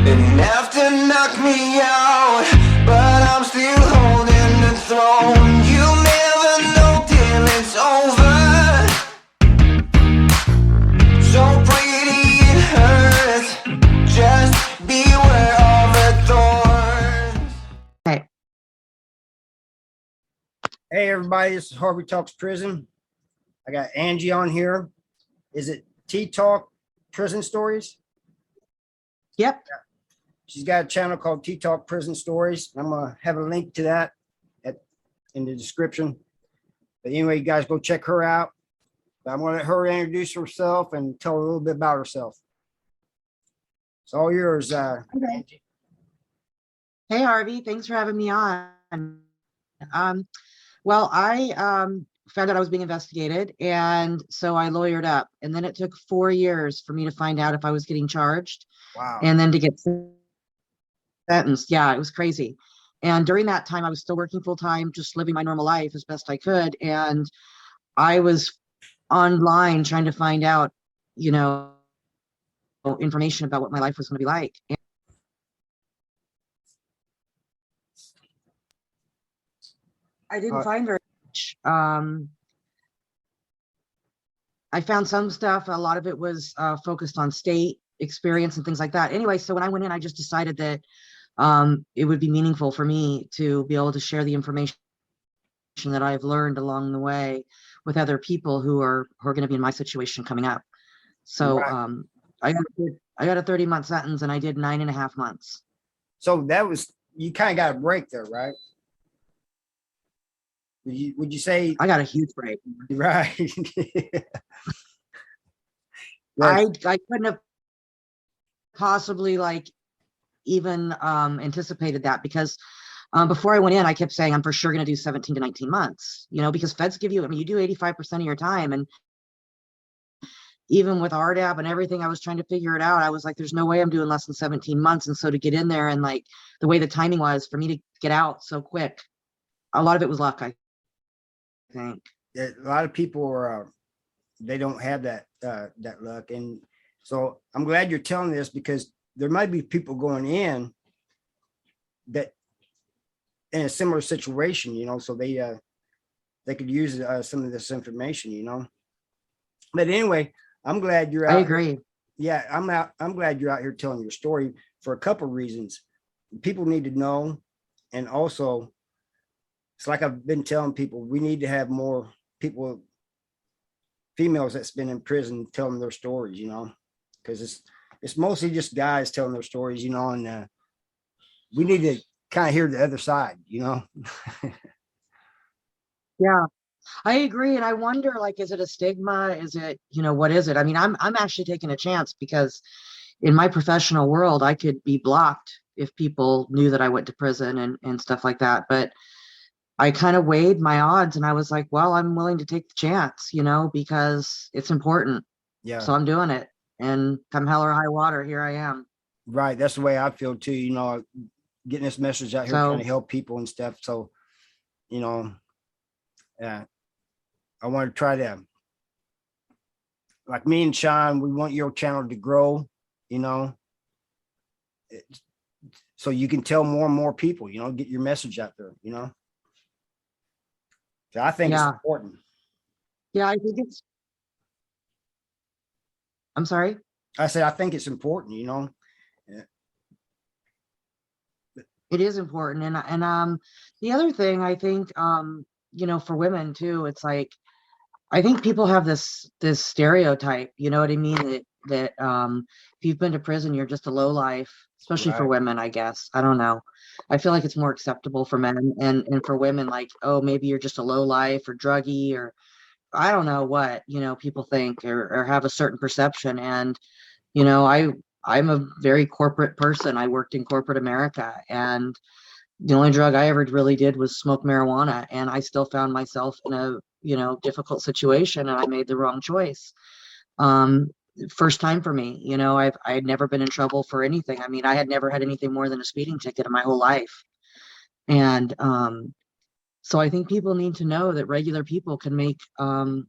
Enough to knock me out, but I'm still holding the throne. You'll never know till it's over. So pretty it hurts. Just beware of the thorns. Okay. Hey everybody, this is Harvey Talks Prison. I got Angie on here. Is it T-Talk Prison Stories? Yep. She's got a channel called T-Talk Prison Stories. I'm gonna have a link to that in the description. But anyway, you guys go check her out. But I'm gonna let her introduce herself and tell a little bit about herself. It's all yours, Angie. Hey, Harvey, thanks for having me on. Well, I found out I was being investigated, and so I lawyered up. And then it took 4 years for me to find out if I was getting charged. Wow. And then to get sentenced. Yeah, it was crazy. And during that time, I was still working full time, just living my normal life as best I could. And I was online trying to find out, information about what my life was going to be like. And I didn't find very much. I found some stuff. A lot of it was focused on state experience and things like that. Anyway, so when I went in, I just decided that it would be meaningful for me to be able to share the information that I've learned along the way with other people who are going to be in my situation coming up. So I got a 30-month sentence, and I did 9.5 months. So that was, you kind of got a break there, right? Would you say? I got a huge break. Right. I couldn't have possibly even anticipated that, because before I went in, I kept saying I'm for sure going to do 17 to 19 months, because feds give you, you do 85% of your time. And even with RDAP and everything, I was trying to figure it out. I was like, there's no way I'm doing less than 17 months. And so to get in there and the way the timing was for me to get out so quick, a lot of it was luck, I think. A lot of people are, they don't have that luck. And so I'm glad you're telling this, because there might be people going in that in a similar situation, so they could use some of this information, But anyway, I'm glad you're out. I agree. Yeah, I'm glad you're out here telling your story for a couple of reasons. People need to know, and also it's like I've been telling people, we need to have more people, females that's been in prison, telling their stories, because it's mostly just guys telling their stories, and we need to kind of hear the other side, Yeah, I agree. And I wonder, is it a stigma? Is it, what is it? I mean, I'm actually taking a chance, because in my professional world, I could be blocked if people knew that I went to prison and stuff like that. But I kind of weighed my odds, and I was like, well, I'm willing to take the chance, because it's important. Yeah. So I'm doing it. And come hell or high water, here I am. Right. That's the way I feel too, getting this message out here, trying to help people and stuff. So, I want to try to, like me and Sean, we want your channel to grow, so you can tell more and more people, get your message out there, So I think it's important. Yeah, I think it's, I'm sorry? I said, I think it's important, It is important. And the other thing I think, for women too, it's I think people have this stereotype, you know what I mean? That if you've been to prison, you're just a low life, especially for women, I guess. I don't know. I feel like it's more acceptable for men, and for women, oh, maybe you're just a low life or druggy, or I don't know what, people think or have a certain perception. And, I'm a very corporate person. I worked in corporate America, and the only drug I ever really did was smoke marijuana. And I still found myself in a, difficult situation, and I made the wrong choice. First time for me, I had never been in trouble for anything. I mean, I had never had anything more than a speeding ticket in my whole life. And, so I think people need to know that regular people can make, when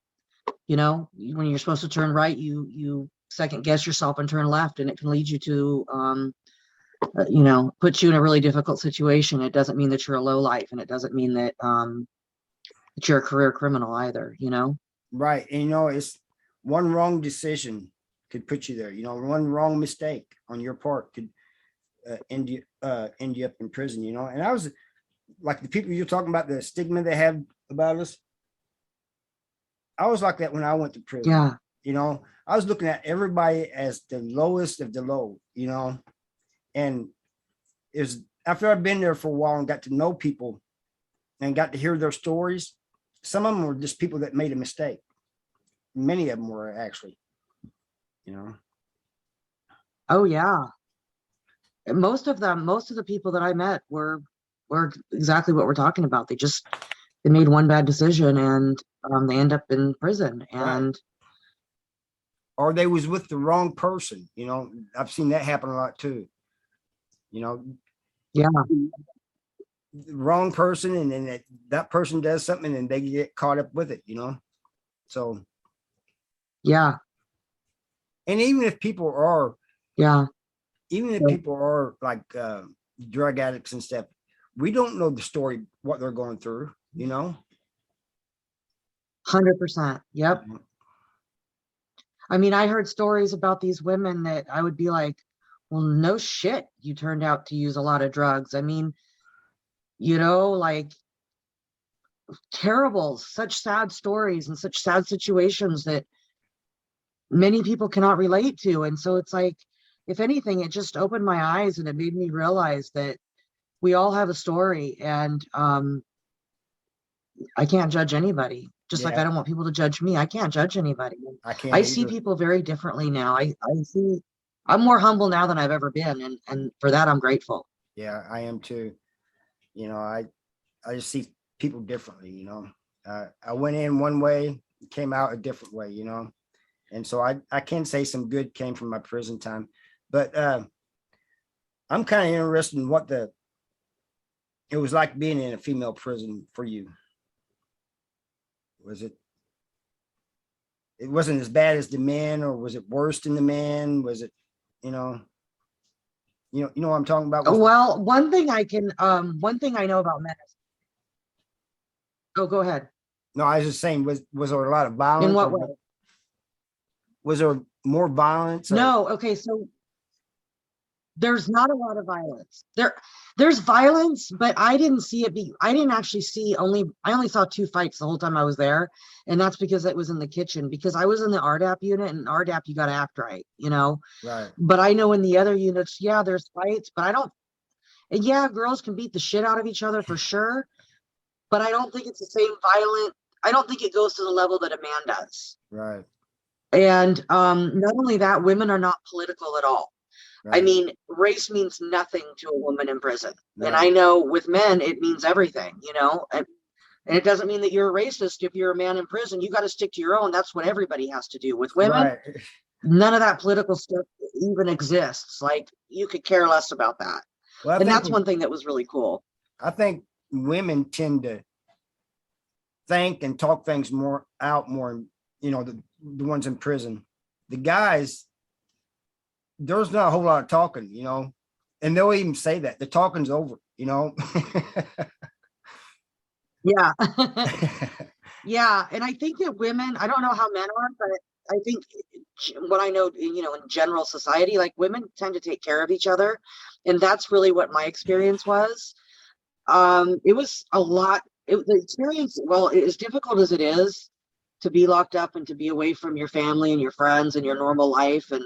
you're supposed to turn right, you second guess yourself and turn left, and it can lead you to you know, puts you in a really difficult situation. It doesn't mean that you're a low life, and it doesn't mean that that you're a career criminal either, you know? Right. And it's one wrong decision could put you there. One wrong mistake on your part could end you up in prison, And I was like, the people you're talking about, the stigma they have about us. I was like that when I went to prison. Yeah. I was looking at everybody as the lowest of the low, and is after I've been there for a while and got to know people and got to hear their stories, some of them were just people that made a mistake. Many of them were actually, Oh yeah. And most of the people that I met were exactly what we're talking about. They made one bad decision, and they end up in prison. And or they was with the wrong person. I've seen that happen a lot too. yeah. The wrong person, and then that person does something and they get caught up with it, So Yeah. and even if people are like drug addicts and stuff, we don't know the story, what they're going through, 100%. Yep. I mean, I heard stories about these women that I would be like, well, no shit, you turned out to use a lot of drugs. I mean, like terrible, such sad stories and such sad situations that many people cannot relate to. And so it's like, if anything, it just opened my eyes, and it made me realize that we all have a story, and I can't judge anybody. Just like I don't want people to judge me. I can't judge anybody. I see people very differently now. I'm more humble now than I've ever been. And for that, I'm grateful. Yeah, I am too. I just see people differently, I went in one way, came out a different way, And so I can say some good came from my prison time, but I'm kind of interested in what it was like being in a female prison for you. It wasn't as bad as the men, or was it worse than the men? Was it, you know what I'm talking about? Well, one thing I know about men is, oh, go ahead. No, I was just saying, was there a lot of violence? In what way? Was there more violence? No. Okay. So there's not a lot of violence. There's violence, but I didn't actually see I only saw 2 fights the whole time I was there. And that's because it was in the kitchen, because I was in the RDAP unit, and RDAP, you got to act right, Right. But I know in the other units, yeah, there's fights, but and yeah, girls can beat the shit out of each other for sure. But I don't think it's the same violent. I don't think it goes to the level that a man does. Right. And not only that, women are not political at all. Right. I mean, race means nothing to a woman in prison. Right. And I know with men, it means everything, and it doesn't mean that you're a racist. If you're a man in prison, you got to stick to your own. That's what everybody has to do. With women, right. None of that political stuff even exists. Like, you could care less about that. Well, and that's one thing that was really cool. I think women tend to think and talk things more, the ones in prison. The guys, there's not a whole lot of talking, and they'll even say that the talking's over, Yeah. Yeah. And I think that women, I don't know how men are, but I think what I know, in general society, like, women tend to take care of each other. And that's really what my experience was. It was a lot. The experience, well, as difficult as it is to be locked up and to be away from your family and your friends and your normal life, and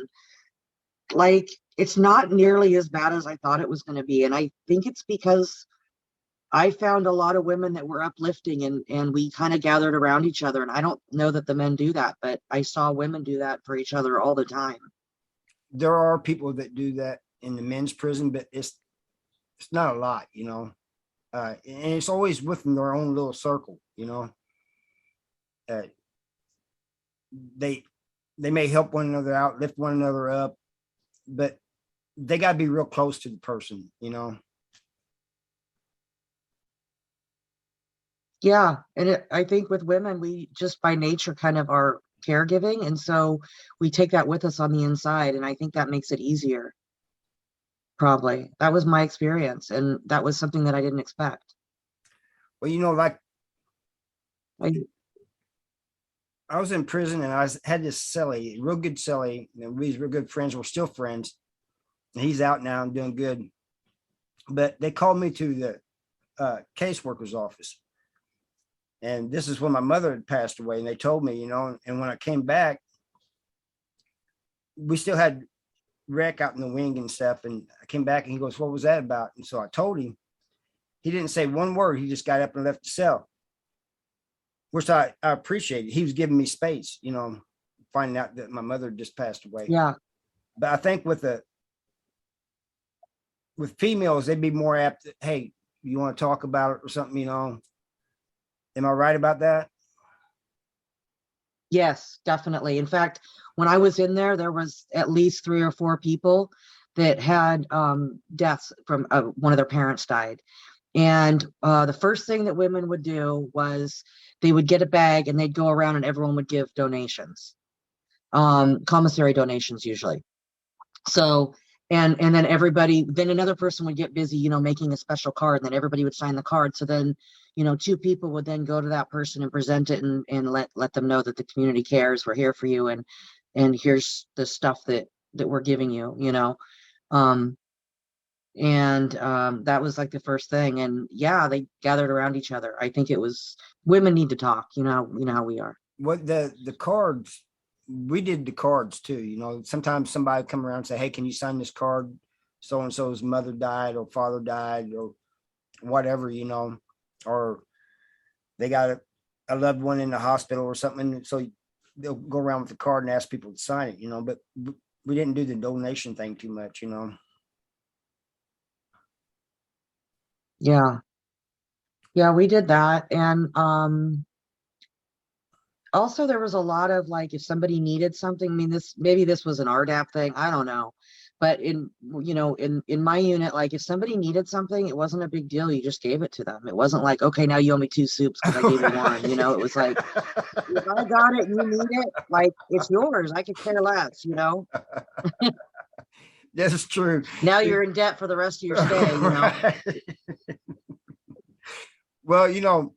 like, it's not nearly as bad as I thought it was going to be. And I think it's because I found a lot of women that were uplifting, and we kind of gathered around each other. And I don't know that the men do that, but I saw women do that for each other all the time. There are people that do that in the men's prison, but it's not a lot, and it's always within their own little circle, they may help one another out, lift one another up, but they got to be real close to the person, Yeah. And I think with women, we just by nature kind of are caregiving. And so we take that with us on the inside. And I think that makes it easier. probably. That was my experience, and that was something that I didn't expect. Well, you know, like I, I was in prison and had this cellie, real good cellie, and we was real good friends. We're still friends. And he's out now and doing good. But they called me to the caseworker's office. And this is when my mother had passed away. And they told me, you know, and when I came back, we still had wreck out in the wing and stuff. And I came back and he goes, what was that about? And so I told him. He didn't say one word. He just got up and left the cell, which I appreciated. He was giving me space, you know, finding out that my mother just passed away. yeah. But I think with females, they'd be more apt to, hey, you want to talk about it or something, you know? Am I right about that? Yes, definitely. In fact, when I was in there, there was at least 3 or 4 people that had deaths from one of their parents died. And the first thing that women would do was they would get a bag and they'd go around and everyone would give donations, commissary donations usually. So, and then then another person would get busy, you know, making a special card, and then everybody would sign the card. So then, you know, 2 people would then go to that person and present it and let them know that the community cares, we're here for you, and here's the stuff that we're giving you, you know. That was like the first thing. And yeah, they gathered around each other. I think it was, women need to talk, you know how we are. What the cards, we did the cards too, you know. Sometimes somebody would come around and say, hey, can you sign this card? So-and-so's mother died or father died or whatever, you know, or they got a loved one in the hospital or something. So they'll go around with the card and ask people to sign it, you know, but we didn't do the donation thing too much, you know. Yeah. Yeah, we did that. And also there was a lot of like, if somebody needed something, I mean, maybe this was an RDAP thing, I don't know. But in my unit, like if somebody needed something, it wasn't a big deal. You just gave it to them. It wasn't like, okay, now you owe me 2 soups because I gave you 1. You know, it was like, if I got it and you need it, like it's yours. I could care less, you know. That's true. Now you're in debt for the rest of your stay, you know. Right. Well, you know,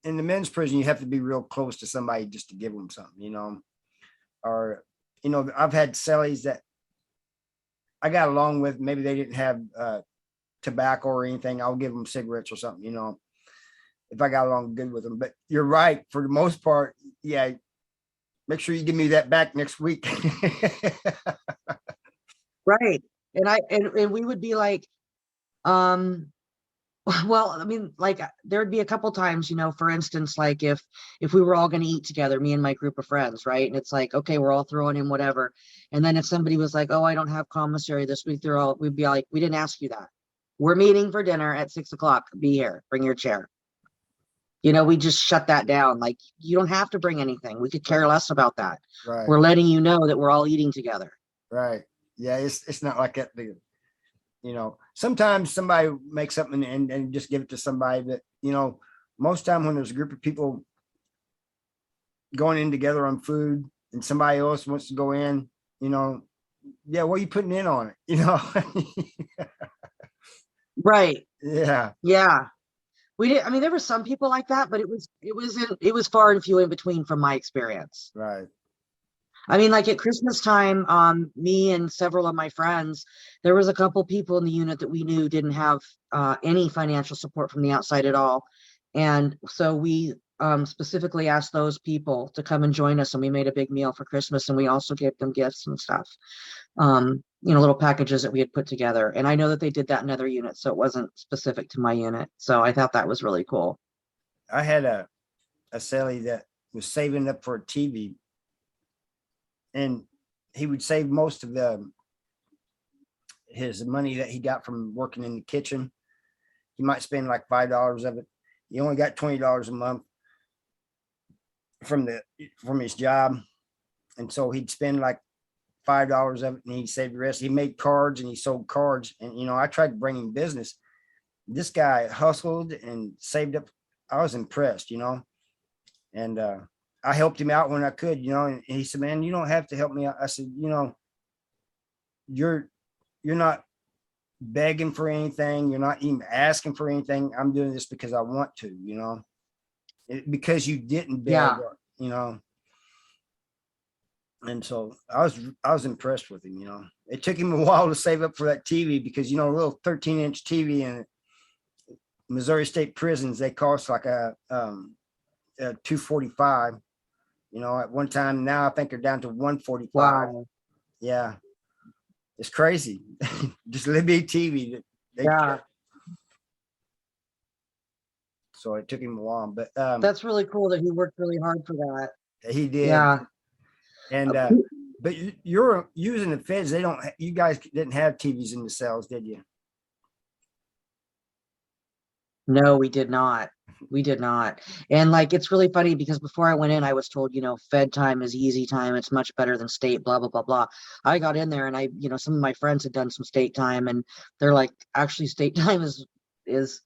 in the men's prison, you have to be real close to somebody just to give them something, you know. Or, you know, I've had cellies that I got along with. Maybe they didn't have tobacco or anything. I'll give them cigarettes or something, you know, if I got along good with them. But you're right. For the most part, yeah, make sure you give me that back next week. Right. And we would be like, well, I mean, like there would be a couple times, you know, for instance, like if we were all going to eat together, me and my group of friends, right? And it's like, okay, we're all throwing in whatever. And then if somebody was like, oh, I don't have commissary this week, we'd be like, we didn't ask you that. We're meeting for dinner at 6 o'clock. Be here. Bring your chair. You know, we just shut that down. Like, you don't have to bring anything. We could care less about that. Right. We're letting you know that we're all eating together. Right. Yeah. It's not like that big. You know, sometimes somebody makes something and just give it to somebody, but, you know, most time when there's a group of people going in together on food and somebody else wants to go in, you know, yeah, what are you putting in on it? You know? Right. Yeah. Yeah. We did. I mean, there were some people like that, but it was far and few in between from my experience. Right. I mean, like at Christmas time, me and several of my friends, there was a couple people in the unit that we knew didn't have any financial support from the outside at all. And so we specifically asked those people to come and join us, and we made a big meal for Christmas, and we also gave them gifts and stuff, you know, little packages that we had put together. And I know that they did that in other units, so it wasn't specific to my unit. So I thought that was really cool. I had a cellie that was saving up for a TV. And he would save most of his money that he got from working in the kitchen. He might spend like $5 of it. He only got $20 a month from his job. And so he'd spend like $5 of it and he'd save the rest. He made cards and he sold cards. And, you know, I tried to bring him business. This guy hustled and saved up. I was impressed, you know, and, I helped him out when I could, you know, and he said, man, you don't have to help me out. I said, you know, you're you're not begging for anything. You're not even asking for anything. I'm doing this because I want to, because you didn't beg, Yeah. And so I was impressed with him. It took him a while to save up for that TV because, a little 13-inch TV in Missouri State prisons, they cost like a $245, at one time. Now I think they're down to $145. Wow. Yeah. It's crazy. Just Libby TV. Yeah. So it took him a while, but That's really cool that he worked really hard for that. he did. Yeah. And but you're using the feds. You guys didn't have TVs in the cells, did you? No, we did not. We did not. And like, it's really funny because before I went in, I was told, Fed time is easy time. It's much better than state, blah, blah, blah, blah. I got in there and some of my friends had done some state time and they're like, actually state time is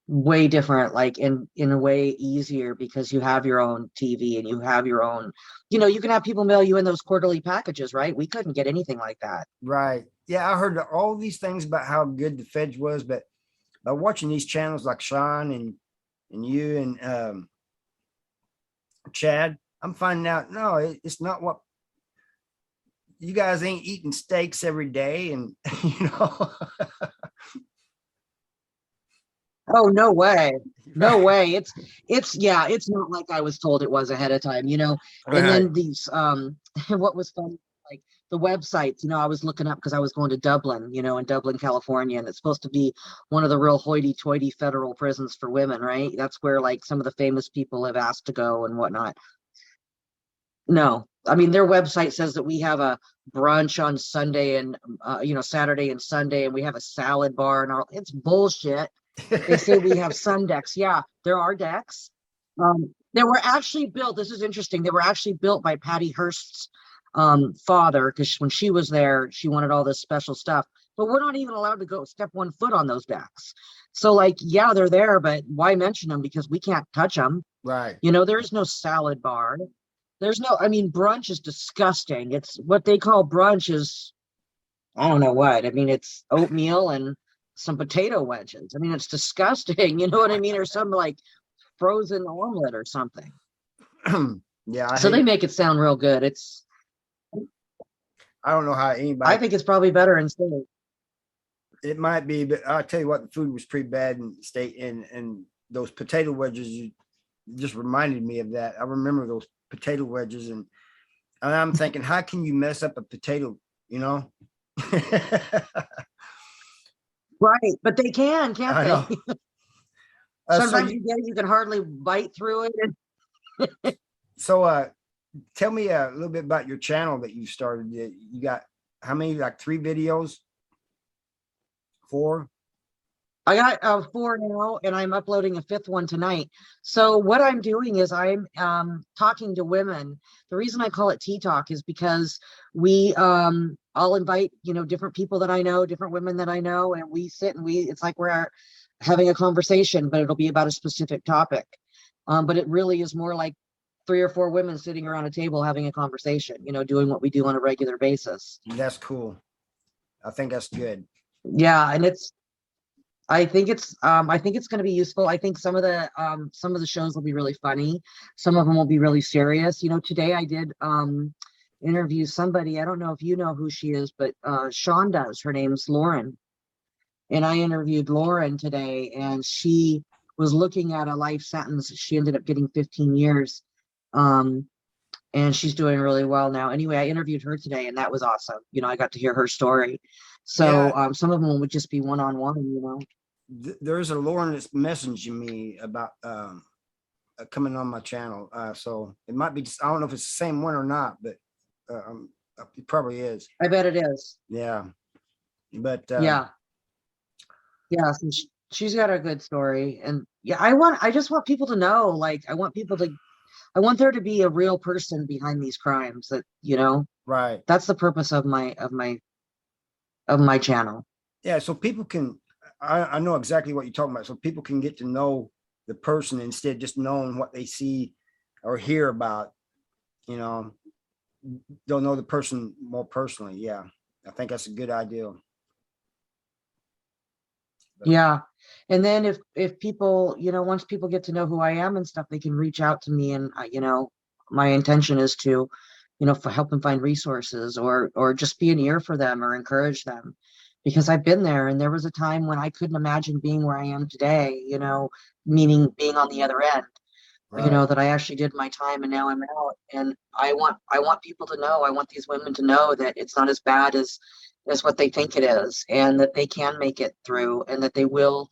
way different, like in a way easier because you have your own TV and you have your own, you can have people mail you in those quarterly packages, right? We couldn't get anything like that. Right. Yeah. I heard all these things about how good the feds was, but by watching these channels like Sean and you and Chad, I'm finding out, no, it's not what you guys ain't eating steaks every day. And, Oh, no way. No way. It's not like I was told it was ahead of time, and then these, what was fun, like the websites, I was looking up because I was going to Dublin, in Dublin, California, and it's supposed to be one of the real hoity-toity federal prisons for women, right? That's where like some of the famous people have asked to go and whatnot. No, I mean, their website says that we have a brunch on Sunday and, Saturday and Sunday, and we have a salad bar and all. It's bullshit. They say we have sun decks. Yeah, there are decks. They were actually built. This is interesting. They were actually built by Patty Hearst's father, because when she was there, she wanted all this special stuff. But we're not even allowed to go step 1 foot on those decks. So, like, yeah, they're there, but why mention them? Because we can't touch them. Right. There is no salad bar. Brunch is disgusting. It's what they call brunch is, I don't know what. It's oatmeal and some potato wedges. It's disgusting. You know what I mean? Or some like frozen omelet or something. Yeah. So they make it sound real good. I don't know how anybody. I think it's probably better in state. It might be, but I'll tell you what, the food was pretty bad in state, and those potato wedges, you just reminded me of that. I remember those potato wedges, and I'm thinking, how can you mess up a potato, Right, but they can't they? Sometimes so you can hardly bite through it. So tell me a little bit about your channel that you started. You got how many, like 3 videos? 4? I got 4 now, and I'm uploading a 5th one tonight. So what I'm doing is I'm talking to women. The reason I call it Tea Talk is because I'll invite, different people that I know, different women that I know, and we sit and it's like we're having a conversation, but it'll be about a specific topic. But it really is more like 3 or 4 women sitting around a table having a conversation, doing what we do on a regular basis. That's cool. I think that's good. Yeah, and I think it's going to be useful. I think some of the shows will be really funny. Some of them will be really serious. Today I did interview somebody. I don't know if you know who she is, but Sean does. Her name's Lauren. And I interviewed Lauren today, and she was looking at a life sentence. She ended up getting 15 years. And she's doing really well now. Anyway, I interviewed her today, and that was awesome. I got to hear her story. So Yeah. Some of them would just be one-on-one, There's a Lauren that's messaging me about coming on my channel. So it might be, I don't know if it's the same one or not, but it probably is. I bet it is. Yeah. But Yeah. So she's got a good story. And yeah, I just want people to know, like, I want there to be a real person behind these crimes that, right. That's the purpose of my channel. Yeah. So people can, I know exactly what you're talking about. So people can get to know the person instead of just knowing what they see or hear about, they'll know the person more personally. Yeah. I think that's a good idea. Yeah. And then if people, once people get to know who I am and stuff, they can reach out to me, and my intention is to, help them find resources, or just be an ear for them or encourage them, because I've been there, and there was a time when I couldn't imagine being where I am today, meaning being on the other end, Right. that I actually did my time and now I'm out. And I want people to know, I want these women to know that it's not as bad as what they think it is, and that they can make it through, and that they will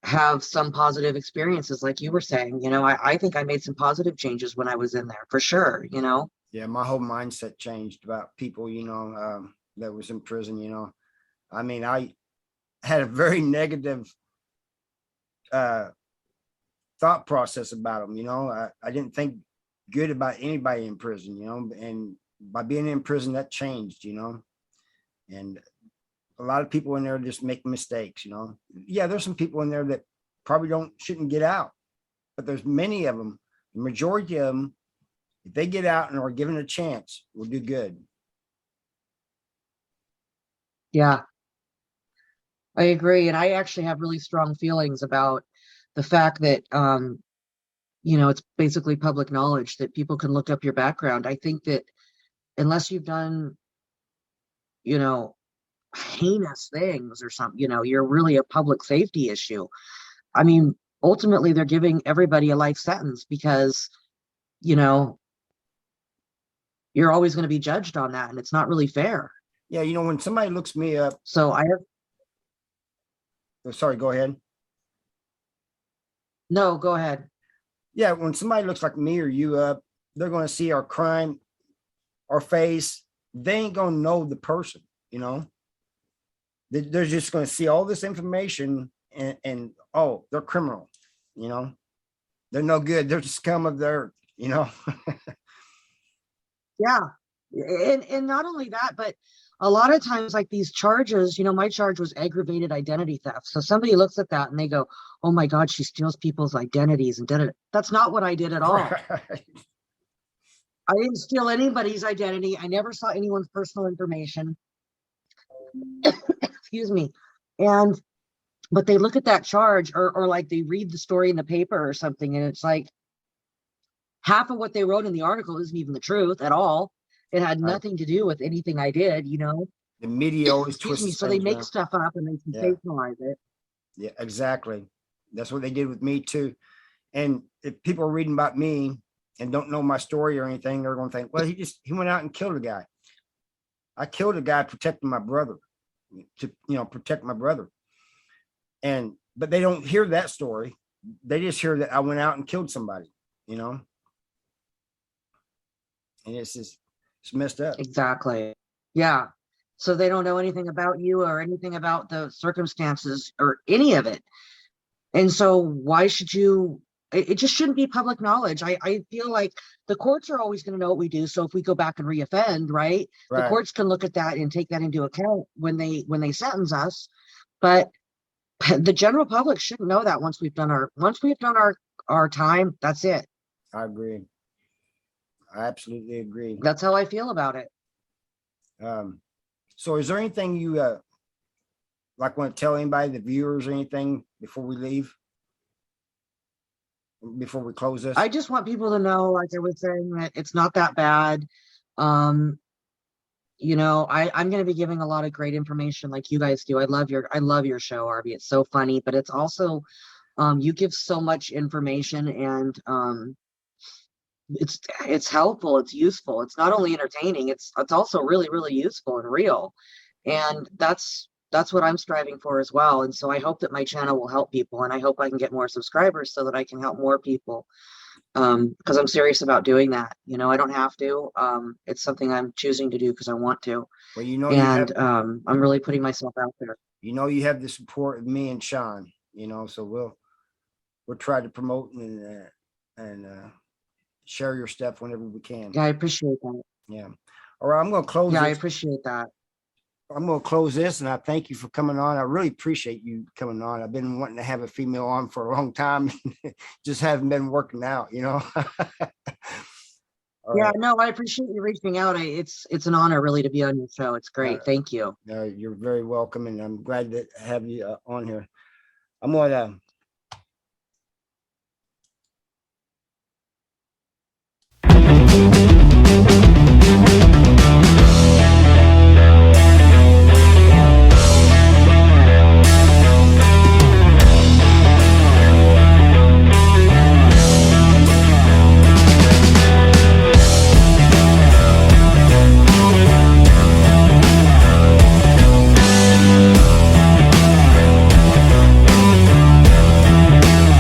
have some positive experiences, like you were saying. I think I made some positive changes when I was in there, for sure. Yeah, my whole mindset changed about people, that was in prison, I mean, I had a very negative uh thought process about them, I didn't think good about anybody in prison, and by being in prison, that changed, and a lot of people in there just make mistakes, Yeah, there's some people in there that probably shouldn't get out, but there's many of them, the majority of them, if they get out and are given a chance, will do good. Yeah, I agree. And I actually have really strong feelings about the fact that it's basically public knowledge that people can look up your background. I think that unless you've done, you know, heinous things or something, you're really a public safety issue. I mean, ultimately, they're giving everybody a life sentence because, you know, you're always going to be judged on that, and it's not really fair. Yeah, when somebody looks me up, So I have, oh, sorry, go ahead. no, go ahead. Yeah, when somebody looks like me or you up, they're going to see our crime, our face. They ain't going to know the person, They're just going to see all this information and oh, they're criminal, They're no good. They're the scum of the earth. Yeah. And not only that, but a lot of times, like these charges, my charge was aggravated identity theft. So somebody looks at that and they go, oh my God, she steals people's identities and did it. That's not what I did at all. Right. I didn't steal anybody's identity. I never saw anyone's personal information. Excuse me. But they look at that charge, or like they read the story in the paper or something, and it's like half of what they wrote in the article isn't even the truth at all. It had Right. nothing to do with anything I did, The media always Excuse me. twists So they things make around. stuff up and they Yeah. sensationalize it. Yeah, exactly. That's what they did with me too. And if people are reading about me and don't know my story or anything, they're going to think, well, he went out and killed a guy. I killed a guy protecting my brother, to protect my brother. But they don't hear that story. They just hear that I went out and killed somebody, and it's messed up. Exactly. Yeah. So they don't know anything about you or anything about the circumstances or any of it. And so why should you? It just shouldn't be public knowledge. I feel like the courts are always going to know what we do. So if we go back and reoffend, right, the Right. courts can look at that and take that into account when they sentence us. But the general public shouldn't know that once we've done our time. That's it. I agree. I absolutely agree. That's how I feel about it. So is there anything you like want to tell anybody, the viewers, or anything before we leave? Before we close this? I just want people to know, like I was saying, that it's not that bad. I'm going to be giving a lot of great information like you guys do. I love your show, Harvey. It's so funny, but it's also, you give so much information, and it's helpful. It's useful. It's not only entertaining, it's also really, really useful and real. And that's what I'm striving for as well. And so I hope that my channel will help people, and I hope I can get more subscribers so that I can help more people. Because I'm serious about doing that. I don't have to. It's something I'm choosing to do because I want to. Well, And I'm really putting myself out there. You have the support of me and Sean, so we'll try to promote and share your stuff whenever we can. Yeah, I appreciate that. Yeah. All right, I'm going to close. Yeah, I this. appreciate that. I'm going to close this, and I thank you for coming on. I really appreciate you coming on. I've been wanting to have a female on for a long time. Just haven't been working out, Yeah, right. no, I appreciate you reaching out. It's an honor really to be on your show. It's great. Thank you. You're very welcome, and I'm glad to have you on here. I'm gonna